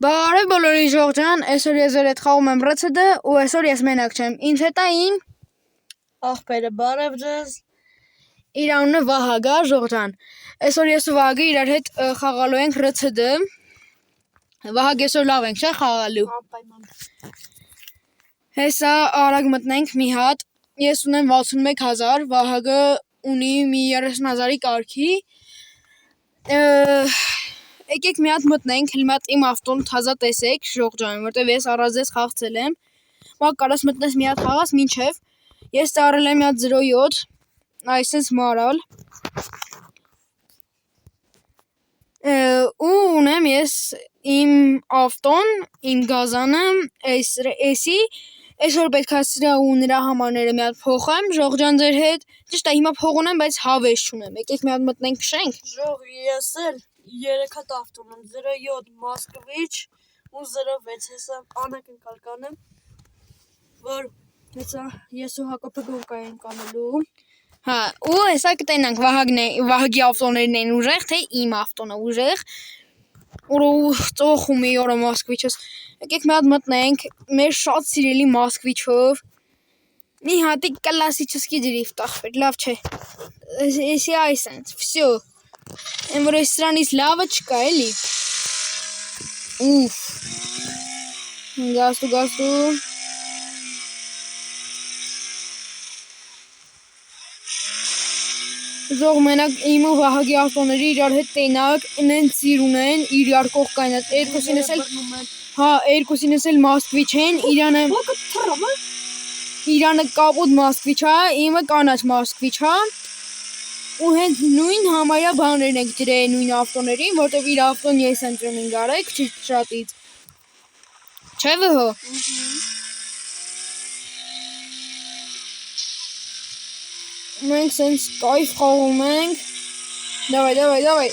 Բարև բոլորին Ժողջան, այսօր ես ձեր հետ խաղում եմ RCD ու այսօր ես մենակ չեմ, ինձ հետ է իմ աղբերը բարև ձեզ, իր անունը Վահագ է, Ժողջան, այսօր ես ու Վահագը իրար հետ խաղալու ենք RCD, Վահագ այսօր լավ ենք, չէ խաղալու, հեսա արագ մտնենք մի հատ, ես ունեմ 61,000, Վահագը ունի մի 30,000-ի կարգի, եկեք մի հատ մտնենք, հենց մի հատ իմ ավտոն թազա տեսեք, Ժողջան, որտեվ ես առանց ես խաղցել եմ, մակ կարաս մտնես մի հատ խաղաս մինչև, ես տարել եմ մի հատ 07, այսպես մարալ, ու ունեմ ես իմ ավտոն, իմ գազանը, էսի, այսօր պետք է սրա ու նրա համարները մի հատ փոխեմ, Ժողջան ձեր հետ, ճիշտ է հիմա փող ունեմ, բայց հավես չունեմ, եկեք մի հատ մտնենք քշենք, Ժող ես էլ 3 հատ ավտոն եմ, 07 Մոսկվիչ ու 06 հեսա անակնկալ կանեմ, որ հեսա ես ու Հակոբը գոնկա ենք անելու, հա, ու հեսա կտենանք Վահագի ավտոներն են ուժեղ, թե իմ ավտոնը ուժեղ, ու ծոխում մի օրը Մոսկվիչս, եկեք մի հատ մտնենք, մեր շատ սիրելի Մոսկվիչով, մի հատիկ կլասիչսկի դրիֆտ ախպեր, լավ չէ, էսի այսենց, վսյո, են որ ես սրանից լավը չկա էլի, ուֆ, գաստու, Ժող մենակ իմ ու Վահագի ավտոների իրար հետ տենակ, նենց սիր ունեն, իրար կող կայնատ, երկուսինս էլ Մոսկվիչ են, իրանը կապուտ Մոսկվիչ է, իմը կանաչ Մոսկվիչ է, ու հենց նույն համարյա բաներն ենք դրել նույն ավտոներին, որտև իր ավտոն ես եմ տրունինգ արեք, չի շատից, չէ վհո, մենք սենց կայֆ խաղում ենք, դավայ,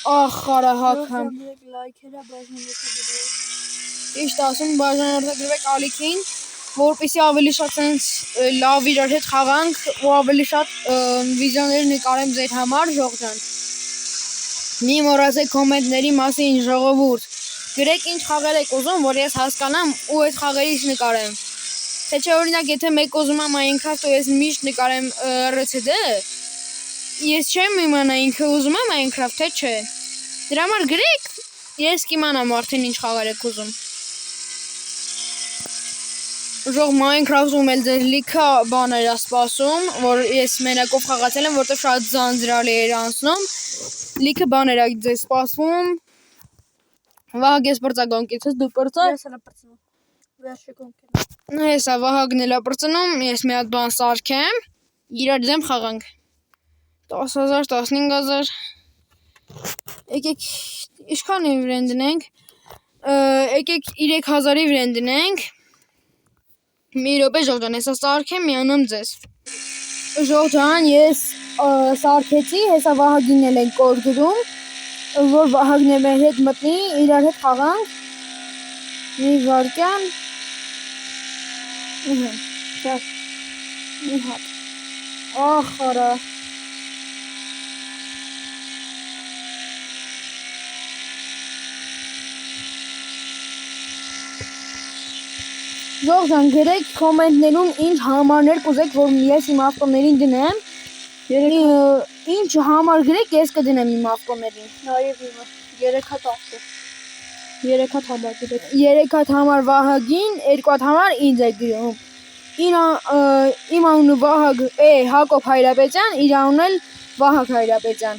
ախ խարահակ եմ, ճիշտ ասում բաժանորդագրվեք ալիքին, որպեսի ավելի շատ սենց լավ իրար հետ խաղանք ու ավելի շատ վիդեոներ նկարեմ ձեր համար Ժողջան, մի մոռացեք կոմենտների մասին ժողովուրդ, գրեք ինչ խաղեր եք ուզում, որ ես հասկանամ ու այդ խաղերից նկարեմ, թե չէ օրինակ եթե մեկ ուզում է Minecraft ու ես միշտ նկարեմ RCD, ես չեմ իմանա ինքը ուզում է Minecraft, թե չէ, դրա համար գրեք, ես կիմանամ արդեն ինչ խաղեր եք ուզում, Ժող Minecraft-ում էլ ձեր լիքը բաներ է սպասում, որ ես մենակով խաղացել եմ, որտեղ շատ ձանձրալի էր անցնում, լիքը բաներ է ձեզ սպասվում, Վահագ ես պրծագոնքիցս, դու պրծար, ես էլ պրծնում, վերջի գոնքին, հեսա Վահագն էլ է պրծնում, ես մի հատ բան սարքեմ, իրար դեմ խաղանք, 10,000, 15,000, եկեք, իշքանի վրեն դնենք, եկեք 3,000-ի վրեն դնենք, մի րոպե Ժողջան, հեսա սարքեմ, միանամ ձեզ, Ժողջան, ես սարքեցի, հեսա Վահագին էլ ենք կոր գրում, որ Վահագն է մեր հետ մտնի, իրար հետ խաղանք, մի վարկյան, մի հատ, ախ արա, Ժողջան, գրեք կոմենտներում ինչ համարներ կուզեք, որ ես իմ ավտոներին դնեմ, ինչ համար գրեք, ես կդնեմ իմ ավտոներին, նաև իմը, 3 հատ ավտո, 3 հատ համար գրեք, 3 հատ համար Վահագին, 2 հատ համար ինձ է գրում, իմ անունը Վահագ է Հակոբ Հայրապետյան, իր անունն էլ Վահագ Հայրապետյան,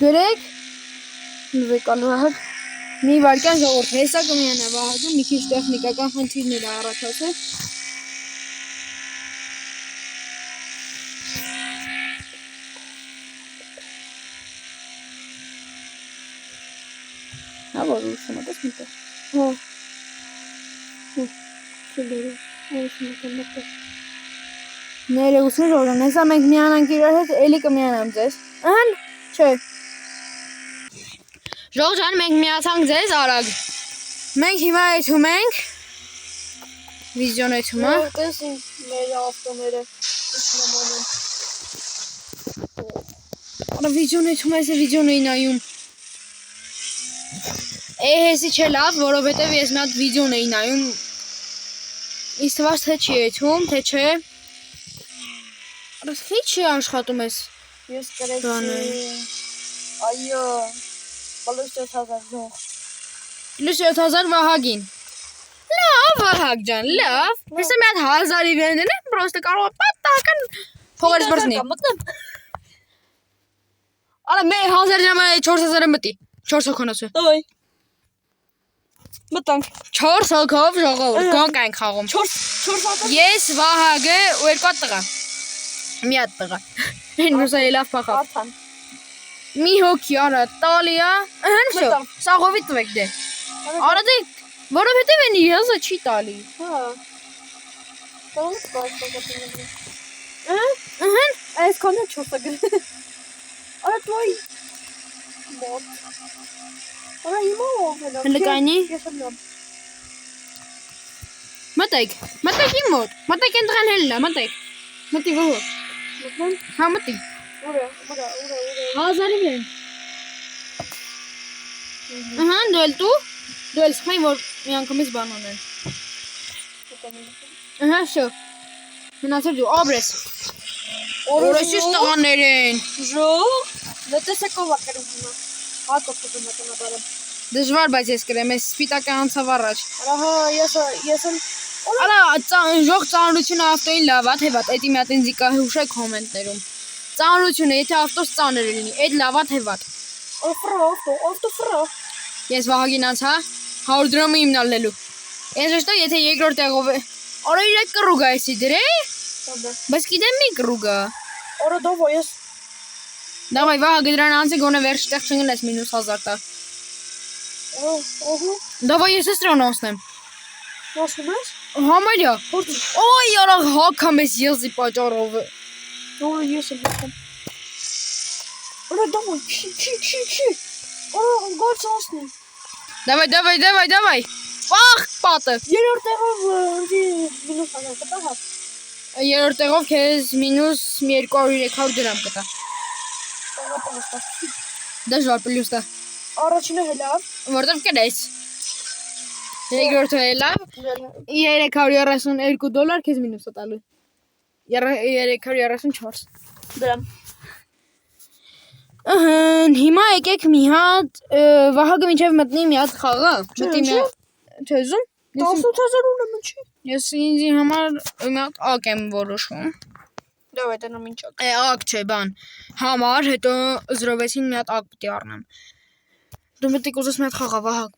գրեք, նվեկալ Վահագ, մի վարկյան ժողորդ, հեսա կմիանա Վահագը, մի քիչ տեխնիկական խնդիրներ է առաջացել, հա որ ուսում ատես միտեղ, ներեուսին Ժողջան, հեսա մենք միանանք իրար հետ, էլի կմիանամ ձեզ, չէ, Ժողջան, մենք միացանք ձեզ արագ, մենք հիմա եթում ենք, վիզիոն եթում է, տես մեր ավտոները, Արա վիդեոն է թվում է վիդեոն էի նայում։ Էսի չէ լավ, որովհետև ես մի հատ վիդեոն էի նայում։ Ինձ թվաց թե չի էթում, թե չէ։ Արա ի՞նչ չի աշխատում ես։ Ես գրեցի։ Այո։ Պլյուս 7000 ժող։ Պլյուս 7000 Վահագին։ Լավ Վահագ ջան, լավ։ Հեսա մի հատ 1000-ի վենդն է, պրոստը կարող է պատահական փողերից բռնի։ Արա მე 1000 ժամը 4000-ը մտի։ 4 հոգոնոցը։ Այ։ Մտանք։ 4 հոգով ժողով գոնք այն խաղում։ 4 հոգով։ Ես Վահագը ու երկու հատ տղա։ Մի հատ տղա։ Այն մուսա լավ փախավ։ Արթան։ Մի հոգի արա տալիա։ Ահա всё։ Սաղովի տվեք դե։ Արա դե որովհետև այն եզը չի տալի։ Հա։ Տոնք բացակետի։ Ահա Այս կոնը չոստա գրել։ Արա твой մոտ։ Արա իմո ովն է։ Հլկանի։ Ես եմ։ Մտեք իմ մոտ։ Մտեք այն դրան հելնա, մտեք։ Մտի ողո։ Մտան։ Հա մտի։ Ուրա։ 1000-ի վեն։ Ահա դու էլ սխայն որ մի անգամից բան անեն։ Ահա շո։ Մնացել դու աբրես։ Օրեսից տղաներ են։ Ժող։ Դետեսակով ակրում հիմա։ Հակոպը մտնաբարը։ Դժվար բայց ես կրեմ, ես սպիտակը անցավ առաջ։ Արա հա ես եմ Արա ժող ծանրությունը ավտոին լավ է, թե վատ, էդի մի հատ ինձ կա հուշեք կոմենտներում։ Ծանրությունը, եթե ավտոս ծանր լինի, այդ լավ է, թե վատ։ Ավտո։ Ես Վահագին անցա 100 դրամը իմն ալնելու։ Ես շտո եթե երկրորդ տեղով է։ Արա իր կռուգա էսի դրե։ Բայց գիտեմ մի կռուգա։ Արա դավայ ես։ Դավայ Վահագը դրան անցի գոնե վերջ տեղ չընկնես -1000 տա։ Ահա։ Դավայ ես ստրոն անցնեմ։ Ոսում ես։ Համարյա։ Օй, արա հակամ ես եզի պատճառով։ Ո ես եմ հակամ։ Արա դավայ չի։ Արա գոց անցնի։ Դավայ։ Պախ պատը։ Երրորդ տեղով ընձի -1000 կտա հա։ Երրորդ տեղով քեզ -200-300 դրամ կտա։ Դժվար պլյուս տա։ Առաջինը հելավ։ Որտեվ կրես։ Երկրորդը լավ 332 դոլար քեզ մինուսը տալու 334 Դրամ հիմա եկեք մի հատ Վահագը մինչև մտնի մի հատ խաղա մտնի մի թեզում 18000 ունեմ ինչի ես ինձի համար մի հատ ակ եմ որոշում Դավայ դնում ինչ ակ ակ չէ բան համար հետո 06-ին մի հատ ակ պիտի առնեմ դու մտիկ ուզես մի հատ խաղա Վահագ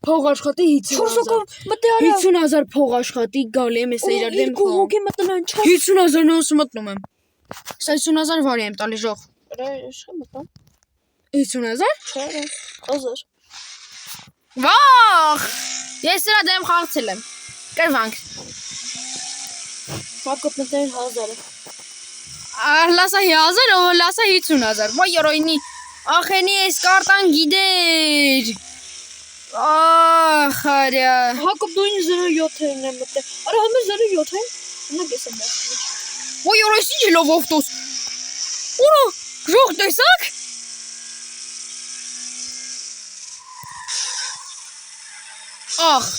փող աշխատի 50000 փող աշխատի գալի եմ ես իրար դեմ խաղ հոգի մտնան 50000 նոս մտնում եմ 50000 վարի եմ տալի ժող Ինչ մտնում 50000 Չէ 1000 Վախ ես իրա դեմ խաղացել եմ կրվանք Հակոբ մտնել 1000 լասա 1000 ու լասա 50000 վայ երոյնի ախենի այս կարտան գիդեր Ախարյա Հակոբ դու 07-ն եմ մտել Արա համը 07-ն Նա ես եմ մտել Ոյ երոյս ինչ լով ավտոս Ուրա ժող տեսակ Ախ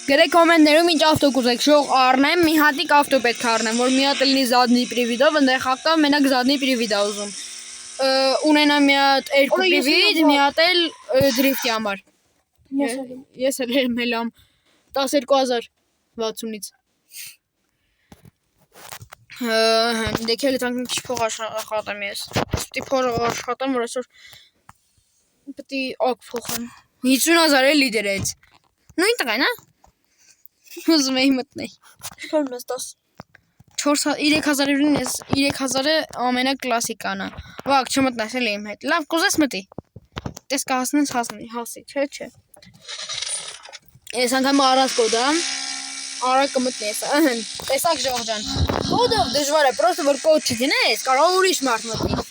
Գրեք կոմենտներում ինչ ավտո կուզեք ժող առնեմ մի հատիկ ավտո պետք է առնեմ որ մի հատ լինի զադնի պրիվիդով ընդեղ հակտավ մենակ զադնի պրիվիդա ուզում ունենա մի հատ երկու պրիվիդ մի հատ էլ դրիֆտի համար Ես էլ եմ 12060-ից Դեքել տանք ինչ փող աշխատեմ ես Պիտի փող աշխատեմ որ այսօր Պիտի ակ փոխեմ 50000 էլի դրեց Նույն տղան հա Ուզում էի մտնել Փորում ես 10 3000-ին ես 3000-ը ամենակլասիկան է Վակ չմտնես էլի իմ հետ Լավ կուզես մտի Տես կհասնես հասի չէ Ես անգամ առած կոդա Արա կմտնի ես Տեսակ ժող ջան Կոդով դժվար է պրոստը որ կոդ չդինես կարող ուրիշ մարդ մտնի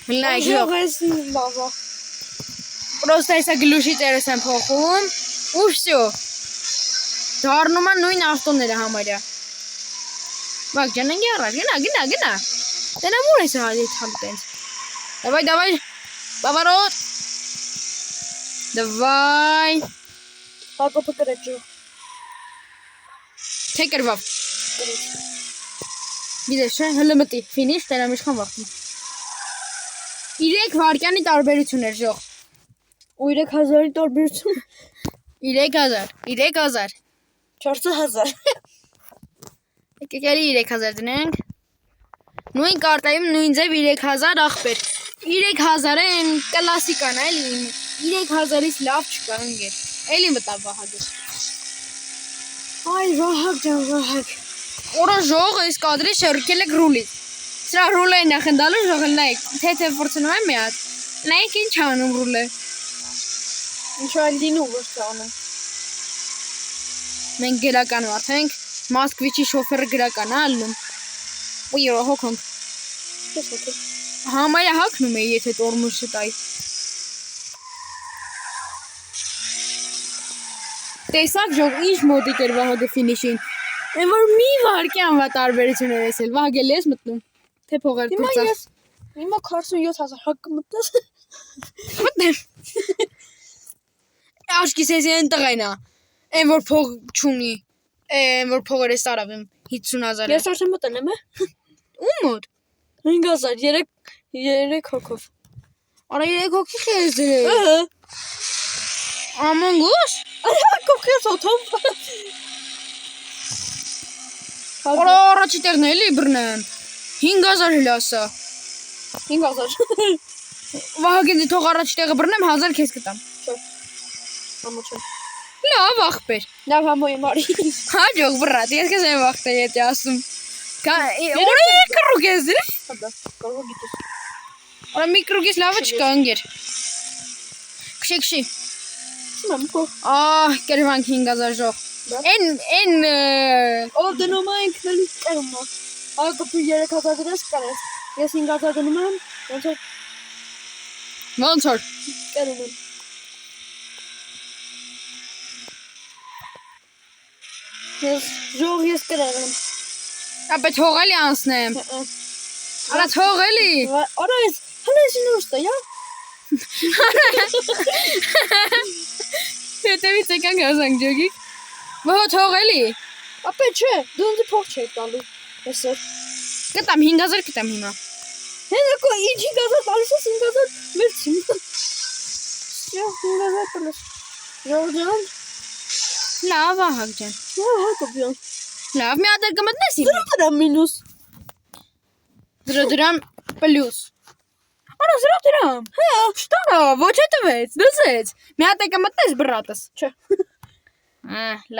Հլնայք ժող Ժողեսի լավա Պրոստը հեսա գլուշի տերս եմ փոխում ու վսյո Դարնում են նույն ավտոները համարյա Վակ ջան ընգի առաջ գնա Դենա մոր ես հալի թալտենց։ Давай, Поворот. Давай. Հակոբը գրեց ջո։ Թե կրվավ։ Գրեց։ Գիտես չէ, հələ մտի, ֆինիշ, դրանք ինչքան վախտում։ 3 վարկյանի տարբերություն էր ժող։ Ու 3000-ի տարբերություն 3000 4000։ Եկեք էլի 3000 դնենք։ Նույն կարտայում նույն ձև 3000 ախպեր։ 3000-ը են կլասիկան էլի 3000-ից լավ չկա ընկեր։ Էլի մտավ Վահագը։ Այ Վահագ ջան, Վահագ։ Օրը ժողը այս կադրի շերքել է ռուլից։ Սրա ռուլը են նախնդալու ժողը նայեք, թե ֆորցնում եմ մի հատ։ Նայեք ինչ անում ռուլը։ Ինչ այլ դինու ոչ անում։ Մենք գրական մարդ ենք, Մոսկվիչի շոֆերը գրական է ալնում։ Ու երո հոգում։ Ես հոգում։ Համարյա հակնում է, եթե տորմուզ չտայի։ Տեսակ ժող ինչ մոտիկ էր Վահագը ֆինիշին։ Են որ մի վարկյան վա տարբերություն էր եսել, Վահագել ես մտնում։ Թե փողեր Հիմա փրծած։ ես 47000 հակ մտես։ Մտներ։ Աշկիս ես են տղայնա։ Են որ փող չունի։ Են որ փողեր է սարավեմ 50000-ը։ Ես արդեն մտել եմ, Ու մոտ։ 5000 3 հոգով։ Արա 3 հոգի քեզ դրե։ Ահա։ Ամոն գուս։ Հակոբ քեզ օթով։ Արա առաջի տեղն էլի բռնեմ։ 5000 հլասա։ 5000։ Վահագին թող առաջի տեղը բռնեմ 1000 քեզ կտամ։ Ամոչը։ Լավ ախպեր։ Լավ համոյի մարի։ Հաջող բրատ, ես քեզ եմ վախտե եթե ասում։ Օրը կրուկ ես դրե։ Հədə, կարող գիտես։ Արա միկրուկից լավը չկա ընկեր։ Քշի։ Մամ փող։ Կերվանք 5000 ժող։ Են Ով դնում ենք նելի կերում։ Հակոբը 3000 դրես կարես։ Ես 5000 դնում եմ, ոնց որ կերում եմ։ Ես կրել եմ։ ապե թողելի անցնեմ։ Արա թողելի։ Արա ես հենց ինուստա, յա։ Հետևից եկան գազանք ջոգիկ։ Ո թողելի։ Ապե չէ, դու ինձ փող չէի տալու։ Այսօր։ Կտամ 5000 կտամ հիմա։ Հենա ինչ 5000 տալիս ես 5000 վերցին։ Յա 5000 տալիս։ Ժորժան։ Լավ Վահագ ջան։ Հակոբյան։ Լավ մի հատ կմտնես հիմա։ Դրա մինուս։ Դրամ պլյուս։ Արա դրամ։ Հա, շտարա, ոչ է տվեց, դզեց։ Մի հատ կմտնես բրատս։ Չէ։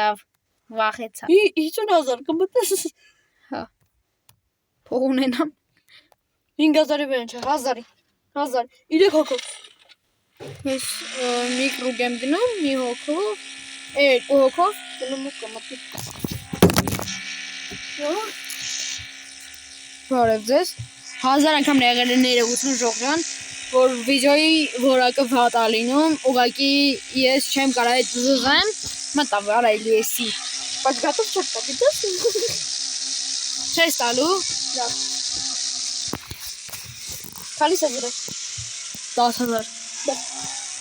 Լավ, վախեցա։ 50000 կմտնես։ Հա։ Փող ունենամ։ 5000-ի վեր չէ, 1000-ի։ 3 հոգով։ Ես միկրուկ եմ գնում, մի հոգով, 2 հոգով գնում ու կմտնի։ Բարև ձեզ։ 1000 անգամ եղել է ներողություն ժողջան, որ վիդեոյի որակը վատ է լինում, ուղղակի ես չեմ կարող այդ զզեմ, մտավ արայլի էսի։ Բայց գատով չեք տա, գիտես։ Չես տալու։ Լավ։ Քանի՞ս է դրել։ 10000։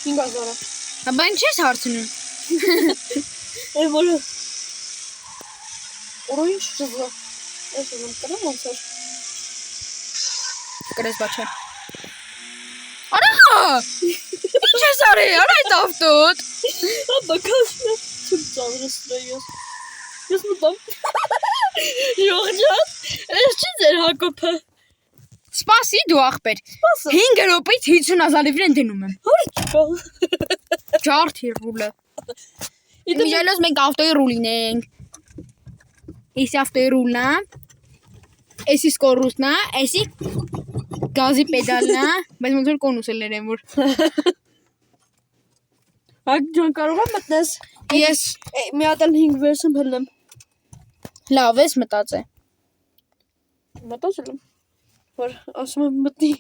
5000-ը։ Հա բան չես հարցնում։ Որը։ Որը ինչ ծզա։ Ես ուզում կրեմ ոնց էր։ Կրես բաչը։ Արա! Ինչ ես արի, արա այդ ավտոտ։ Ապա քաշնա։ Չեմ ծանրացրել ես։ Ես մտամ։ Ժողջան, ես չի ձեր Հակոբը։ Սպասի դու ախպեր։ 5 րոպեից 50000-ի վրա դնում եմ։ Հորի չկա։ Ջարդի ռուլը։ Միջալոց մենք ավտոյի ռուլին ենք։ Էսի ավտոյի ռուլն է։ Էսի սկորուսն է, էսի գազի պեդալն է, բայց ոնց որ կոնուսելներ են որ։ Հակ ջան կարող եմ մտնես։ Ես մի հատ էլ 5 վերսում հլնեմ։ լավ ես մտածե։ Մտածել եմ։ Որ ասում եմ մտնի։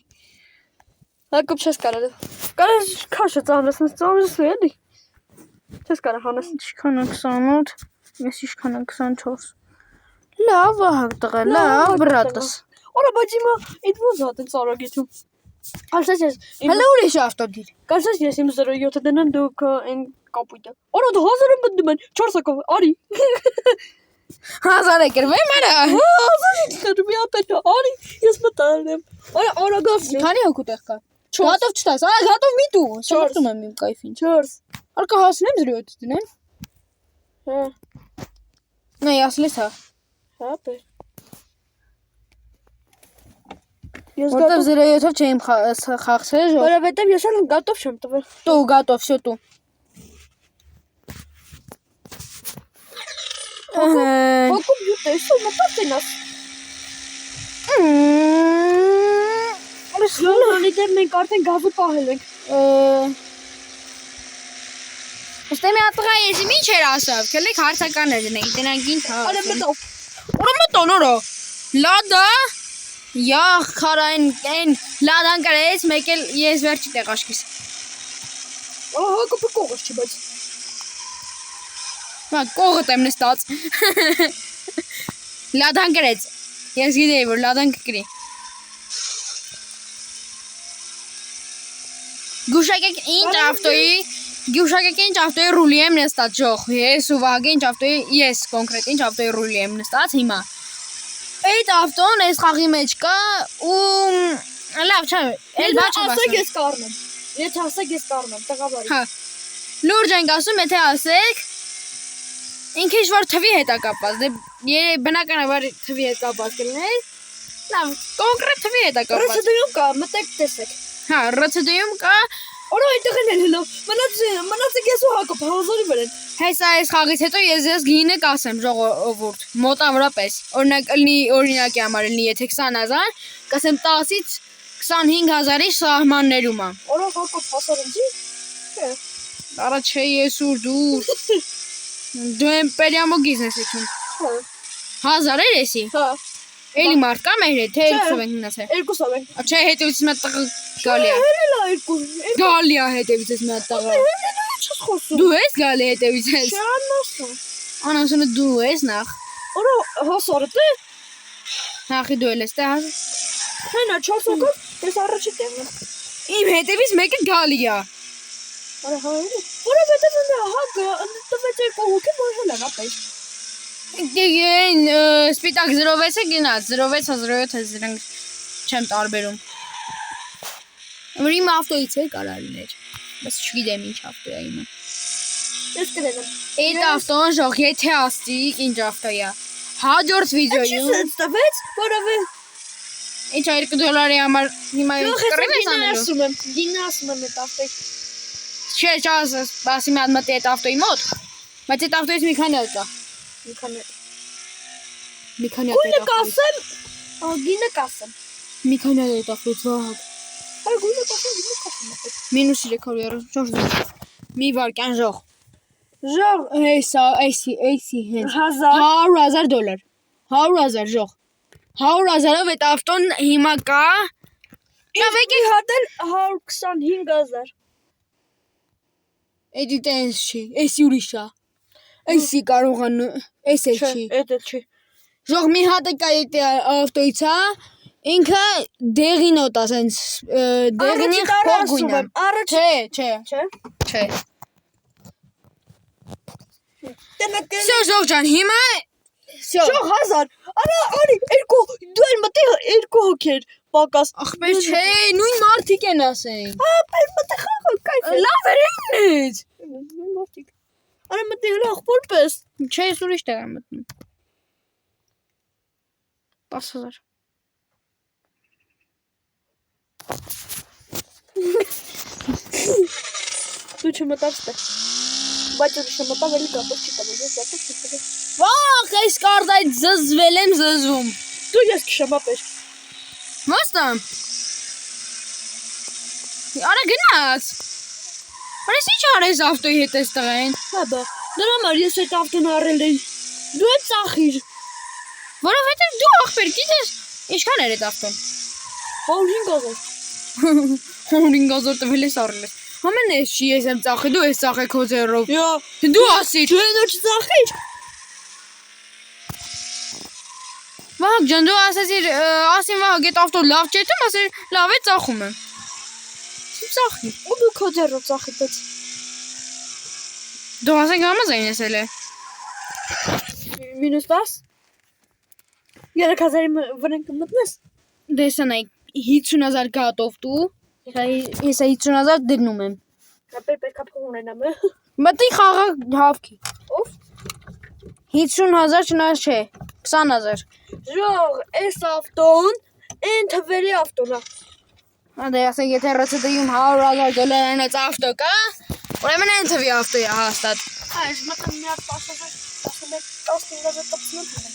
Հակոբ չես կարող։ Կարես քաշը ծանրացնես էլի։ Չես կարող հանես։ Ինչքան է 28, ես ինչքան է 24։ Լավ Վահագ տղա, լավ բրատս։ Արա բայց հիմա այդ ո՞զ է այդպես արագություն։ Ասես ես։ Հələ ուրիշ ավտո դիր։ Կարծես ես իմ 07-ը դնեմ դուք այն կապույտը։ Արա դա 1000-ը մտնում են 400-ով, արի։ 1000 է գրվեմ արա։ 1000-ը գրվի ապետ, արի, ես մտարեմ։ Արա արագացնի։ Քանի հոգու տեղ կա։ Գատով չտաս, արա գատով մի տու։ Շորտում եմ իմ կայֆին։ 4։ Արկա հասնեմ 07-ը դնեմ։ Հա, Նա ասլես հա։ հա, բեր։ Ես Որտեվ 07-ով չեմ խաղցել, ժող։ որովհետև ես էլ գատով չեմ տվել։ Տու գատով, всё տու։ Հոգում յուտ է, շո մտածենաս։ Լոլի դեմ մենք արդեն գազը պահել ենք։ Ոստե մի հատ տղա ես ինչ էր ասավ, քելեք հարցականներ դնենք, դրանք ինչ հա։ Արա մտով։ Ուրա մտոն օրո։ Լադա Յա խարային այն լադան կարեց մեկ էլ ես վերջի տեղ աշկիս։ Ահա կոպը կողս չի բայց։ Հա կողդ եմ նստած։ Լադան կարեց։ Ես գիտեի որ լադան կկրի։ Գուշակեք ինչ ավտոյի ռուլի եմ նստած ժող։ Ես ու Վահագը ինչ ավտոյի ես կոնկրետ ինչ ավտոյի ռուլի եմ նստած հիմա։ Այդ ավտոն այս խաղի մեջ կա ու լավ չէ, էլ բաչ եմ ասում։ Ասեք ես կառնեմ։ Եթե ասեք ես կառնեմ, տղավարի։ Հա։ Լուրջ ենք ասում, եթե ասեք ինքը ինչ-որ թվի հետ է կապված, դե բնականաբար թվի հետ կապված կլիներ։ Լավ, կոնկրետ թվի հետ է կապված։ Ռցդում կա, մտեք տեսեք։ Հա, ՌՑԴ-ում կա, Արա այդտեղ են հլո։ Մնացեք ես ու Հակոբ հազարի վրա։ հեսա այս խաղից հետո ես գինը կասեմ ժողովուրդ, մոտավորապես։ Օրինակի համար լինի, եթե 20000, կասեմ 10-ից 25000-ի սահմաններում է։ Արա Հակոբ հասարենցի։ Չէ։ Արա չէ ես ու դու։ Դու եմ պերիամո գիզնես եկին։ Հա։ 1000 էր էսի։ Հա։ Էլի մարդ կա մեր հետ, թե երկուսով ենք մնացել։ Երկուսով ենք։ Չէ, հետևից մի հատ տղա գալի է։ Հելա երկու։ Գալի է հետևից մի հատ տղա։ Հելա չես խոսում։ Դու ես գալի հետևից ես։ Չէ անասում։ Անասունը դու ես նախ։ Արա հասարը դե։ Նախի դու ես տեղ։ Հենա 4 հոգով ես առաջի տեղն եմ։ Իմ հետևից մեկը գալի է։ Արա հա։ Որովհետև նա հակը տվեց երկու հոգի որ հելա ապես։ Դեն սպիտակ 06-ը գնաց, 06-ը 07-ը զրանք չեմ տարբերում։ Որ իմ ավտոից է կարա լիներ, բայց չգիտեմ ինչ ավտո է իմը։ Ես կրեմ։ Այդ ավտոն ժող, եթե աստիկ ինչ ավտո է։ Հաջորդ վիդեոյում Ինչի՞ տվեց, որովհետև ինչ $2 համար հիմա կռիվ ես անելու։ Գինը ասում եմ այդ ավտոյի։ Չէ, չասես, բասի մի հատ մտի այդ ավտոյի մոտ, բայց այդ ավտոյից մի քանի հատ կա։ Մի քանի հատ Գույնը կասեմ, գինը կասեմ։ Մի քանի հատ այդ ավտոյից Վահագ։ Այ գույնը կասեմ։ -340 մի վարկյան ժող։ Ժող Հեսա, էսի հենց 1000 $100,000 100,000 ժող 100,000-ով այդ ավտոն հիմա կա Եվ եկեք հատել 125000 Էդի տենց չի, էսի ուրիշ է Էսի կարող են, էս է չի Էդ չի Ժող մի հատ կա այդ ավտոից է Ինքը դեղինոտ ասենց դեղինի փողույն է Չէ Չէ Սո ժող ջան հիմա Ժող 1000 Արա արի դու էլ մտի երկու հոգեր պակաս Ախպեր չէ նույն մարդիկ են ասենք Ախպեր մտի խաղալ կայֆ Լավ էր ինձ մարդիկ Արա մտի հլա ախպոր պես Չէ ես ուրիշ տեղ եմ մտնում 10,000 Դու չմտած տե Բայց ուրիշ մտավ էլի կապոս չի տվել ես կապոս չի տվել Վախ այս կարդայց զզվել եմ զզում Դու ես կշամապեր Ոստամ Արա գնաց Արես ինչ արես ավտոյի հետ ես տղեն Հա բա դրա համար ես այդ ավտոն առել էի Դու ես ծախիր Որովհետև դու ախպեր գիտես Ինչքան էր այդ ավտոն 105,000 տվել ես առել ես Ամեն ես չի ես եմ ծախի դու ես ծախե քո ձեռով Յա Դու ասիր Դու ես չծախիր Վահագ ջան, դու ասեցիր, ասին Վահագ այդ ավտո լավ չէ, դու ասիր լավ է ծախում եմ։ Ծախի։ ու դու քո ձեռով ծախիտես։ Դու ասենք համաձայն ես էլ է։ -10 3000-ի վրա կմտնես։ Դեսանայ 50000 գատով դու, ես 50000 դնում եմ։ Ապեր պետք է փող ունենամ։ Մտի խաղա հավքի։ Ով 50000 չնայած չէ, 20000։ Ժող, այս ավտոն այն թվերի ավտոն է։ Անդե ասենք եթե RCD-ում $100,000 այս ավտո կա, ուրեմն այն թվի ավտո է հաստատ։ Այս մտը մի հատ 15000 տպցնում եմ։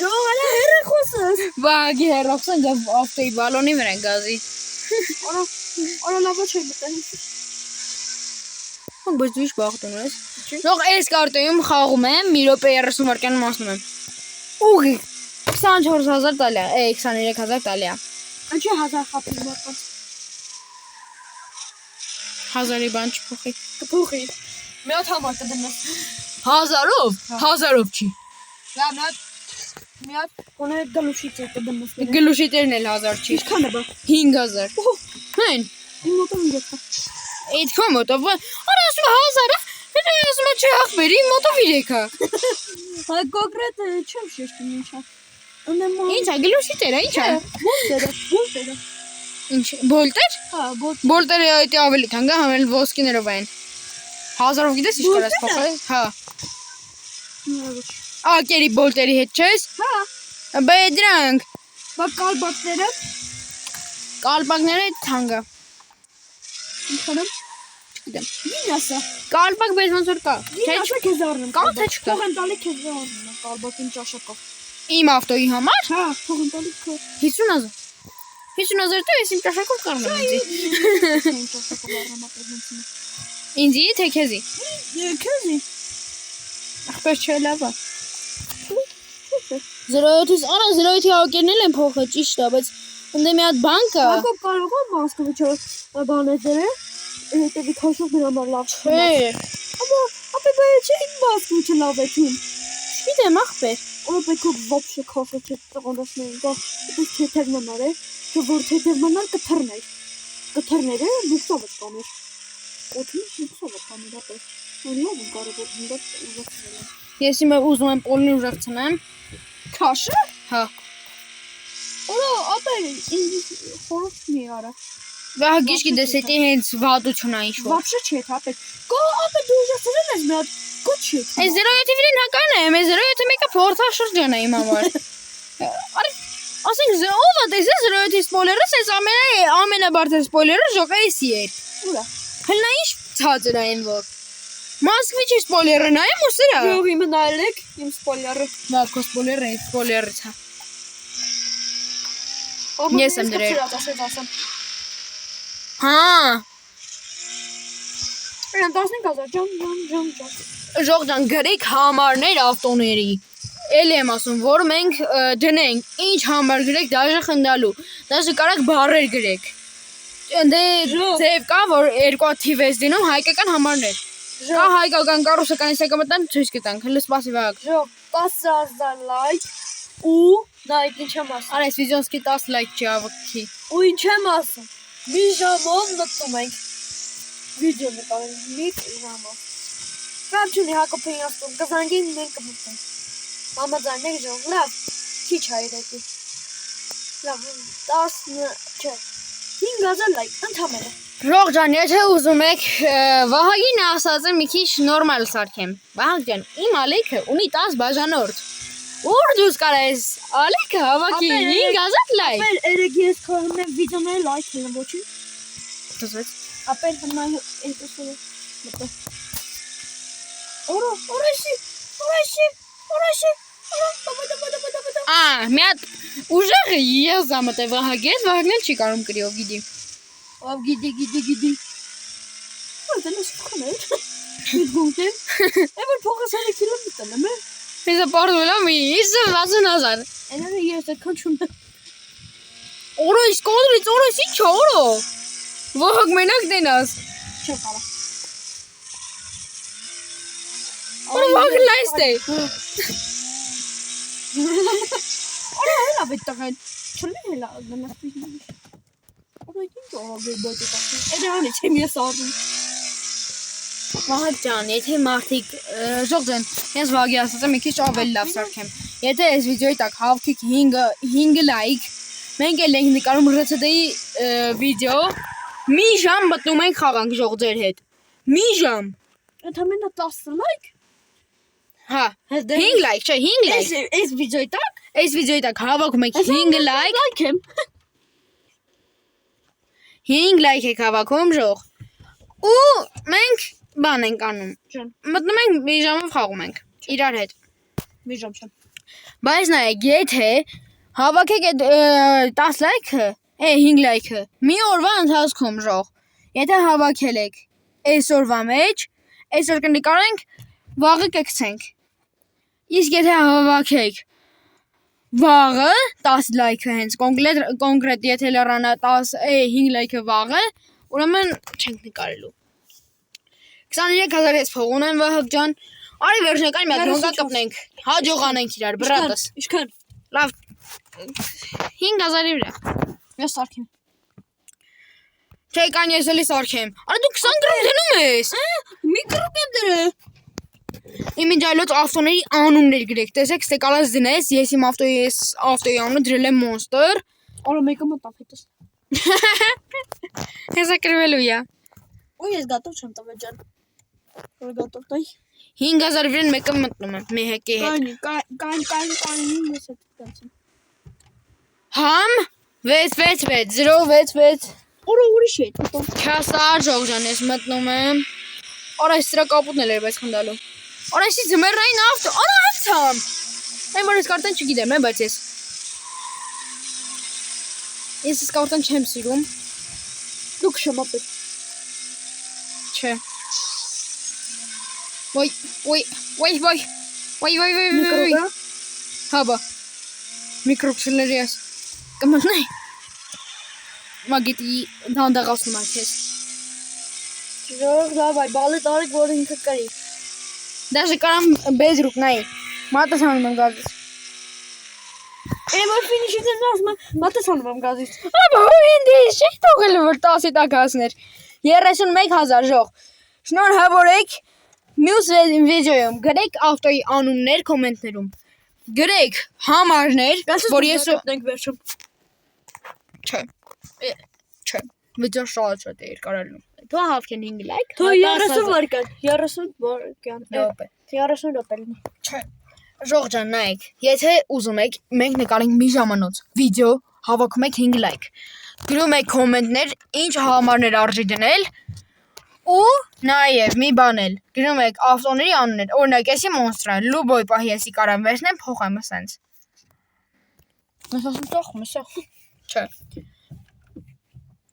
Ժող, արա հերը խոսես։ Վահագի հերոքսն դե ավտոյի բալոնի վրա են գազի։ Արա լավա չէ մտել։ Բայց դու ինչ բախտում ես։ Ժող այս կարտոյում խաղում եմ, մի րոպե 30 վայրկյանում մասնում եմ։ Ուղի 24000 տալի է, 23000 տալի է։ Անչի 1000 խապի մոտած։ 1000-ի բան չփոխի։ Կփոխի։ Մի հատ համար կդնես։ 1000-ով, 1000-ով չի։ Լավ, մի հատ կոնե գլուշից է կդնես։ Գլուշի տերն էլ 1000 չի։ Ինչքան է բա։ 5000։ Հեն, Իմ մոտով մի դեպք։ այդքան մոտով, արա ասում 1000-ը, հետո ասում է չի ախպեր, իմ մոտով 3-ը։ Հա կոնկրետ չեմ շեշտում ինչա։ Ունեմ Ինչ է, գլուշի տերը, ինչ է։ Բոլտերը։ Ինչ, բոլտեր։ Հա, Բոլտերը այդի ավելի թանկ է, համել ոսկիներով են։ 1000-ով գիտես ինչ կարաս փոխել։ Հա։ Ակերի բոլտերի հետ չես։ Հա, Բայց դրանք բա կալբակները կալպակները թանկ է։ ինչքան են։ Չգիտեմ։ Ինչ ասա։ Կալպակ բայց ոնց որ կա։ Ինչ ասա քեզ առնեմ։ Կա թե չկա։ Թող են տալի քեզ առնեմ կալբակին ճաշակով։ Իմ ավտոյի համար Հա, թող են տալի քո։ 50000։ 50000 դու ես իմ ճաշակով կառնեմ ինձի։ Ինչ ճաշակով առնեմ ապրեցնեմ։ Ինձի թե քեզի։ Քեզի։ Ախպեր չէ լավ է։ 07-ից արա 07-ի ակերնել են փոխը ճիշտ է, բայց ընդ մի հատ բան կա։ Հակոբ կարող է Մոսկվիչը բաները հետևի քաշով դրա համար լավ Չէ։ ապա բայց չէ Մոսկվիչը լավ է թույն։ Չգիտեմ ախպեր։ Ո՞ր պետք է ոբշե քաշը չտղոնդասնեն գա։ Դու թեթևն մարե, թե որ թեթևն մար կթռներ։ Կթռները դուքսով կամեր։ Օդի դուքսով կամեր ապա։ Լավ կարևոր դու ուզեցնել։ Ես հիմա ուզում եմ պոլին ուժեղցնեմ։ Քաշը։ Հա։ Օրա ապա ինձ խորոց մի արա։ Վահագիշ գիտես էտի հենց վատություն է ինչ-որ։ Вообще չէ, ապա։ Կո ապա դու ուզեցել ես մի հատ կոչի։ Այս 07-ի վրան հական է, այս 07-ը մեկը փորձաշրջան է իմ համար։ Արի, ասենք ով է տեսել 07-ի սպոյլերը, այս ամենաբարձր սպոյլերը ժողայսի է։ Ուրա։ Հլնա ինչ ցածր է այն որ։ Մոսկվիչի սպոյլերը նայեմ ու սրա։ Յոգի մնալեք իմ սպոյլերը։ Դա քո սպոյլերը է, սպոյլերը ցա։ Ես եմ դրել։ Հա, Իրան 15000 ջան։ ժող ջան գրեք համարներ ավտոների։ Էլի եմ ասում, որ մենք դնենք ինչ համար գրեք դաժե խնդալու։ Դաժե կարակ բառեր գրեք։ Դե ձև կա, որ երկու թիվ ես դնում հայկական համարներ։ Կա հայկական կառուսական իսկամտան ցույց կտանք։ Հələ սպասի վակ։ Ժո 10000 լայք ու նայեք ինչ եմ ասում։ Արա այս վիդեոսկի 10 լայք չի ավքի։ Ու ինչ եմ ասում։ Մի ժամով մտնում ենք։ Վիդեո նկարել մի ժամով։ Կապ չունի Հակոբին ասում, կզանգին մենք կմտնենք։ Համաձայնեք ժո, լավ։ Քիչ հայրեքի։ Լավ, 10 չէ։ 5000 լայք ընդհանրապես։ Ժող ջան, եթե ուզում եք Վահագին ասած է մի քիչ նորմալ սարքեմ։ Վահագ ջան, իմ ալիքը ունի 10 բաժանորդ։ Ուր դուս կարես ալիքը հավաքի 5000 լայք։ Ապեր երեգի ես քորում եմ վիդեոները լայք եմ ոչի։ Դասեց։ Ապեր հիմա էսօր մտա։ Օրոշի։ Մի հատ ուժեղը ես ամտե Վահագես, Վահագն էլ չի կարող գրի ով գիտի։ Ով գիտի։ Ո՞ր դենս քոներ։ Գիտգունտե։ Էվոր փողս հենց կիլոմետր եմ։ Ես ապարդուլա մի 20000։ Էնա ես քոչում։ Օրոյս կոդրից օրոյս ինչ օրո։ Վահագ մենակ դենաս։ Չէ կարա։ Վաղը լայս է։ Արա հելա վետտաղեն։ Չլի հելա գնացի։ Արա ինչ աղե բոյտի տասը։ Էդրանը չեմ ես արում։ Վահագ ջան, եթե մարդիկ ժողջան, ես վաղի ասած եմ մի քիչ ավելի լավ սարքեմ։ Եթե այս վիդեոյի տակ հավքիք 5 լայք, մենք էլ ենք նկարում RCD-ի վիդեո, մի ժամ մտնում ենք խաղանք ժողջեր հետ։ Մի ժամ։ Ընդամենը 10 լայք։ Հա, 5 լայք, չէ, 5 լայք։ Այս վիդեոյի տակ։ Այս վիդեոյի տակ հավաքում եք 5 լայք։ Լայք եմ։ 5 լայք եք հավաքում ժող։ Ու մենք բան ենք անում։ Ջան, Մտնում ենք մի ժամով խաղում ենք իրար հետ։ մի ժամ չեմ։ Բայց նայեք, եթե հավաքեք այդ 10 լայքը, 5 լայքը, մի օրվա ընթացքում ժող։ Եթե հավաքել եք այսօրվա մեջ, այսօր կնկարենք, վաղը կգցենք։ Իսկ եթե հավաքեք վաղը 10 լայքը հենց կոնկրետ եթե լրանա 5 լայքը վաղը, ուրեմն չենք նկարելու։ 23000 ես փող ունեմ Վահագ ջան։ Արի վերջնական մի հատ հոնգա կպնենք։ Հաջողանենք իրար, բրատս։ Ինչքան։ Լավ 5000-ի վրա։ Ես սարքեմ։ Չէ, կան ես էլի սարքեմ։ Արա դու 20 գրամ դնում ես։ Մի կրուկ եմ դրել։ Իմ ինջայլոց ավտոների անուններ գրեք։ Տեսեք, ստեկալած դնես, ես իմ ավտոյի անունը դրել եմ Monster։ Արա մեկը մտավ հետս։ Հեսա կրվելու է։ Ու ես գատով չեմ տվել ջան։ Որ գատով տայ։ 5000 վրան մեկը մտնում եմ մի հեկի հետ։ Կային ես հետ տանցեմ։ Համ 666 066 Օրը ուրիշ է տո։ Քասար ժողջան ես մտնում եմ։ Արա սրա կապուտն էլ էր բայց խնդալու։ Արա էսի ձմեռային ավտո։ Արա հացամ։ Այն որ ես կարտան չգիտեմ, բայց ես կարտան չեմ սիրում։ Դուք շմապեք։ Չէ։ Ոյ։ Հաբա։ Միկրոֆոնների ես։ Կմտնի։ Մագիտի դանդաղացնում եմ քեզ։ Ժող լավ այ բալը տարեք որ ինքը կարի։ Даже կարամ բեզրուկ նայ։ Մատասանում եմ գազից։ Էմը ֆինիշի դեռ մատասանում եմ գազից։ Աբա ինձ չի թողել որ 10-ի տակ հասներ։ 31000 ժող։ Շնորհավորեք մյուս վիդեոյում գրեք ավտոյի անուններ կոմենտներում։ Գրեք համարներ, որ ես ենք վերջում։ Չէ։ Վիդեո շատ երկարանում։ Թող հավքեն 5 լայք։ Թո 30 վարկան, 30 վարկան։ Րոպե։ 30 րոպե լինի։ Չէ։ Ժողջան նայեք, եթե ուզում եք, մենք նկարենք մի ժամանոց վիդեո, հավաքում եք 5 լայք։ Գրում եք կոմենտներ, ինչ համարներ արժի դնել ու նաև մի բան էլ գրում եք ավտոների անուններ, օրինակ էսի Monster-ը, Luboy պահի էսի կարամ վերցնեմ, փոխեմ ասենց։ Ասում ծախում է, Չէ։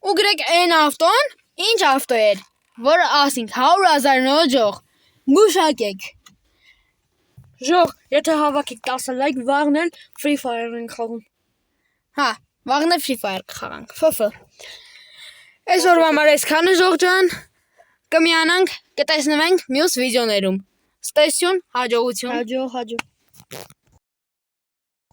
Ու գրեք այն ավտոն, ինչ ավտո էր, որ ասինք 100,000 ժող, գուշակեք։ Ժող, եթե հավաքեք 10 լայք, վաղն էլ Free Fire ենք խաղում։ Հա, վաղն է Free Fire կխաղանք, ֆֆ։ Այսօրվա համար այսքանը ժող ջան, կմիանանք, կտեսնվենք մյուս վիդեոներում։ Ստեսյուն, հաջողություն։ Հաջող։